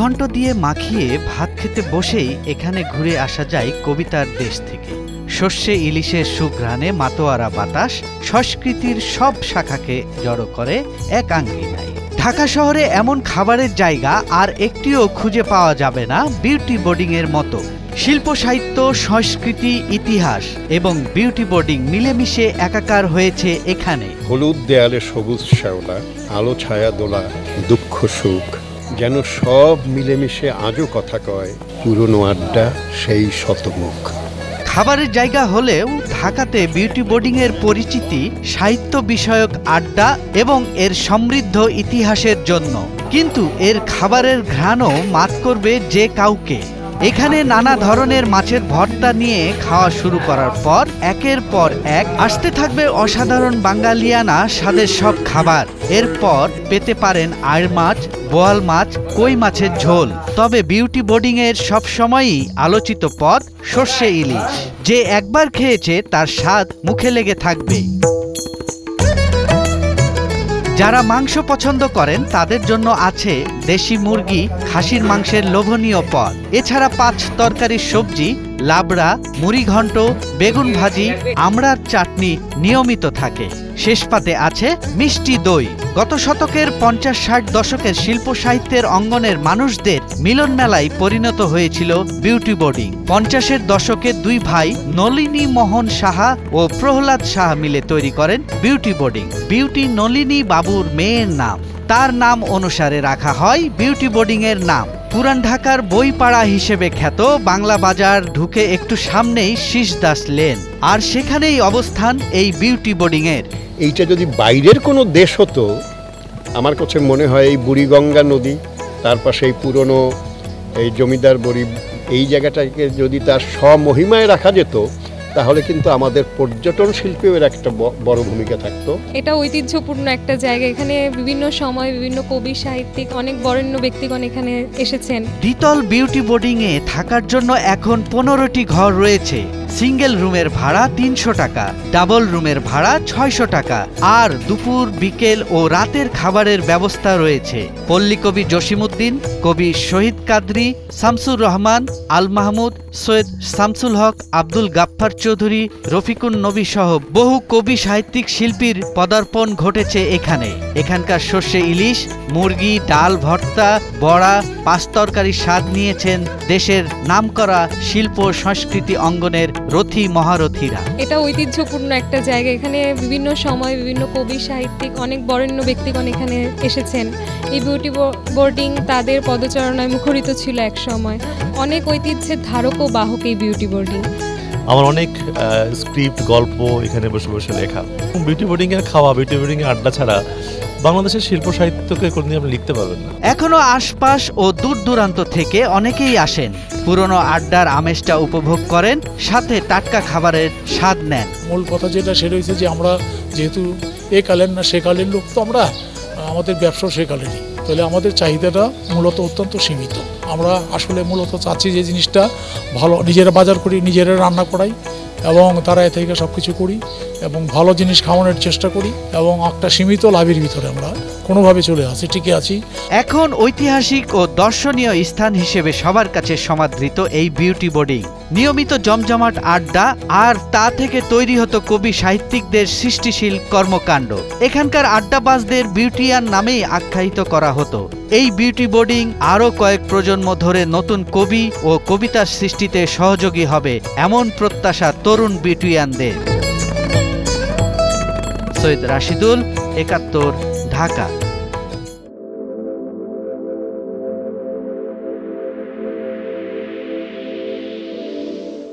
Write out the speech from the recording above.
মুড়িঘণ্ট দিয়ে মাখিয়ে ভাত খেতে বসেই এখানে ঘুরে আসা যায় কবিতার দেশ থেকে। শস্যে ইলিশের সুঘ্রাণে মাতোয়ারা বাতাস সংস্কৃতির সব শাখাকে জড়ো করে এক আঙ্গিনায়। ঢাকা শহরে এমন খাবারের জায়গা আর একটিও খুঁজে পাওয়া যাবে না বিউটি বোর্ডিংয়ের মতো। শিল্প সাহিত্য, সংস্কৃতি, ইতিহাস এবং বিউটি বোর্ডিং মিলেমিশে একাকার হয়েছে এখানে। হলুদ দেয়ালে সবুজ শ্যাওলা, আলো ছায়া দোলা, দুঃখ সুখ যেন সব মিলেমিশে আজও কথা কয় পুরনো আড্ডা সেই শতমুখ। খাবারের জায়গা হলেও ঢাকাতে বিউটি বোর্ডিংয়ের পরিচিতি সাহিত্য বিষয়ক আড্ডা এবং এর সমৃদ্ধ ইতিহাসের জন্য। কিন্তু এর খাবারের ঘ্রাণও মাত করবে যে কাউকে। এখানে নানা ধরনের মাছের ভর্তা নিয়ে খাওয়া শুরু করার পর একের পর এক আসতে থাকবে অসাধারণ বাঙালিয়ানা স্বাদের সব খাবার। এরপর পেতে পারেন আড় মাছ, বোয়াল মাছ, কই মাছের ঝোল। তবে বিউটি বোর্ডিংয়ের সবসময়ই আলোচিত পদ সর্ষে ইলিশ, যে একবার খেয়েছে তার স্বাদ মুখে লেগে থাকবে। যারা মাংস পছন্দ করেন তাদের জন্য আছে দেশি মুরগি, খাসির মাংসের লোভনীয় পদ। এছাড়া 5 তরকারির সবজি, লাবড়া, মুড়িঘণ্ট, বেগুন ভাজি, আমড়ার চাটনি নিয়মিত থাকে। শেষ পাতে আছে মিষ্টি দই। গত শতকের 50-60 দশকের শিল্প সাহিত্যের অঙ্গনের মানুষদের মিলন মেলায় পরিণত হয়েছিল বিউটি বোর্ডিং। 50-এর দশকে 2 ভাই নলিনী মোহন সাহা ও প্রহ্লাদ সাহা মিলে তৈরি করেন বিউটি বোর্ডিং। বিউটি নলিনী বাবুর মেয়ের নাম, তার নাম অনুসারে রাখা হয় বিউটি বোর্ডিং এর নাম। পুরান ঢাকার বইপাড়া হিসেবে খ্যাত বাংলা বাজার ঢুকে একটু সামনেই শীষদাস লেন, আর সেখানেই অবস্থান এই বিউটি বোর্ডিং এর। এইটা যদি বাইরের কোনো দেশ হতো, আমার কাছে মনে হয় এই বুড়িগঙ্গা নদী, তার পাশে এই পুরনো এই জমিদার বাড়ি, এই জায়গাটাকে যদি তার স্বমহিমায় রাখা যেত তাহলে কিন্তু আমাদের পর্যটন শিল্পেও এর একটা বড় ভূমিকা থাকতো। এটা ঐতিহ্যপূর্ণ একটা জায়গা। এখানে বিভিন্ন সময় বিভিন্ন কবি, সাহিত্যিক, অনেক বরেণ্য ব্যক্তিগণ এখানে এসেছেন। দ্বিতল বিউটি বোর্ডিং এ থাকার জন্য এখন 15টি ঘর রয়েছে। সিঙ্গেল রুমের ভাড়া 300 টাকা, ডাবল রুমের ভাড়া 600 টাকা, আর দুপুর, বিকেল ও রাতের খাবারের ব্যবস্থা রয়েছে। পল্লী কবি জসিমউদ্দিন, কবি শহীদ কাদরী, শামসুর রহমান, আল মাহমুদ, সৈয়দ শামসুল হক, আব্দুল গাফফার চৌধুরী, রফিকুন নবী সহ বহু কবি, সাহিত্যিক, শিল্পীর পদার্পণ ঘটেছে এখানে। এখানকার সর্ষে ইলিশ, মুরগি, ডাল ভর্তা, বড়া, 5 তরকারির স্বাদ নিয়েছেন দেশের নামকরা শিল্প সংস্কৃতি অঙ্গনের রথী মহারথীরা। এটা ঐতিহ্যপূর্ণ একটা জায়গা। এখানে বিভিন্ন সময় বিভিন্ন কবি, সাহিত্যিক, অনেক বরেণ্য ব্যক্তিগণ এখানে এসেছেন। এই বিউটি বোর্ডিং তাদের পদচারণায় মুখরিত ছিল এক সময়। অনেক ঐতিহ্যের ধারক ও বাহক এই বিউটি বোর্ডিং। আমার অনেক স্ক্রিপ্ট, গল্প এখানে বসে বসে লেখা। বিউটি বোর্ডিং এর খাওয়া, বিউটি বোর্ডিং এর আড্ডা ছাড়া বাংলাদেশের শিল্প সাহিত্যকে কোনদিন আপনি লিখতে পারবেন না। এখনো আশপাশ ও দূর দূরান্ত থেকে অনেকেই আসেন, পুরনো আড্ডার আমেজটা উপভোগ করেন, সাথে টাটকা খাবারের স্বাদ নেন। মূল কথা যেটা সেটা হয়েছে যে আমরা যেহেতু এ কালের না সে কালের লোক, তো আমরা আমাদের ব্যবসা সে কালেরই, তাহলে আমাদের চাহিদাটা মূলত অত্যন্ত সীমিত। আমরা আসলে মূলত চাচ্ছি যে জিনিসটা ভালো, নিজেরা বাজার করি, নিজেরা রান্না করাই এবং তারা এ থেকে সব কিছু করি এবং ভালো জিনিস খাওয়ানোর চেষ্টা করি এবং একটা সীমিত লাভের ভিতরে আমরা কোনোভাবে চলে আসি, টিকে আছি। এখন ঐতিহাসিক ও দর্শনীয় স্থান হিসেবে সবার কাছে সমাদৃত এই বিউটি বোর্ডিং। নিয়মিত জমজমাট আড্ডা আর তা থেকে তৈরি হতো কবি, সাহিত্যিকদের সৃষ্টিশীল কর্মকাণ্ড। এখানকার আড্ডাবাজদের বিউটিয়ান নামেই আখ্যায়িত করা হতো। এই বিউটি বোর্ডিং আরও কয়েক প্রজন্ম ধরে নতুন কবি ও কবিতার সৃষ্টিতে সহযোগী হবে, এমন প্রত্যাশা তরুণ বিউটিয়ানদের। সৈয়দ রাশিদুল, 71, ঢাকা।